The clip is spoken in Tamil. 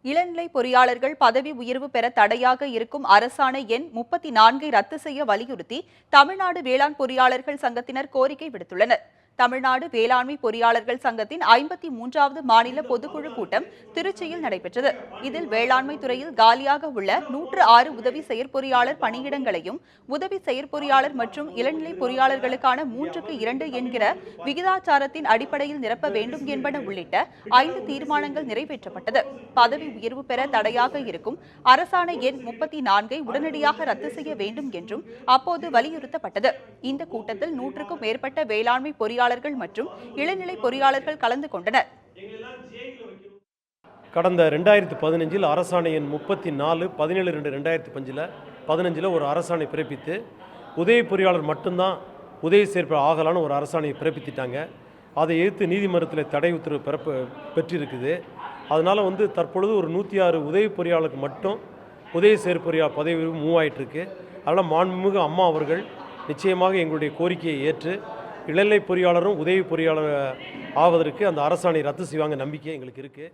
இளநிலை பொறியாளர்கள் பதவி உயர்வு பெற தடையாக இருக்கும் அரசாணை எண் 34 ரத்து செய்ய வலியுறுத்தி தமிழ்நாடு வேளாண் பொறியாளர்கள் சங்கத்தினர் கோரிக்கை விடுத்துள்ளனர். தமிழ்நாடு வேளாண்மை பொறியாளர்கள் சங்கத்தின் 53வது மாநில பொதுக்குழு கூட்டம் திருச்சியில் நடைபெற்றது. இதில் வேளாண்மை துறையில் காலியாக உள்ள 106 உதவி செயற்பொறியாளர் பணியிடங்களையும் உதவி செயற்பொறியாளர் மற்றும் இளநிலை பொறியாளர்களுக்கான 3க்கு 2 என்கிற விகிதாச்சாரத்தின் அடிப்படையில் நிரப்ப வேண்டும் என்பன உள்ளிட்ட 5 தீர்மானங்கள் நிறைவேற்றப்பட்டது. பதவி உயர்வு பெற தடையாக இருக்கும் அரசாணை எண் 34 உடனடியாக ரத்து செய்ய வேண்டும் என்றும் அப்போது வலியுறுத்தப்பட்டது. இந்த கூட்டத்தில் 100க்கும் மேற்பட்ட வேளாண்மை பொறியாளர்கள் மற்றும் இளநிலை பொறியாளர்கள் கலந்து கொண்டனர். கடந்த 2015 அரசாணை எண் 34 17/2/2015 ஒரு அரசாணை பிறப்பித்து உதவி பொறியாளர் மட்டும்தான் உதவி செயற்பொறியாளர் ஆகலான்னு ஒரு அரசாணையை பிறப்பித்திட்டாங்க. அதை எதிர்த்து நீதிமன்றத்தில் தடை உத்தரவு பெற்றிருக்குது. அதனால் தற்பொழுது ஒரு 106 உதவி பொறியாளருக்கு மட்டும் உதவி செயற்பொறியாளர் பதவி உயர்வு மூவ் ஆகிட்டு இருக்கு. அதனால் மாண்புமிகு அம்மா அவர்கள் நிச்சயமாக எங்களுடைய கோரிக்கையை ஏற்று இளநிலை பொறியாளரும் உதவி பொறியாளர் ஆவதற்கு அந்த அரசாணை ரத்து செய்வாங்க நம்பிக்கை எங்களுக்கு இருக்குது.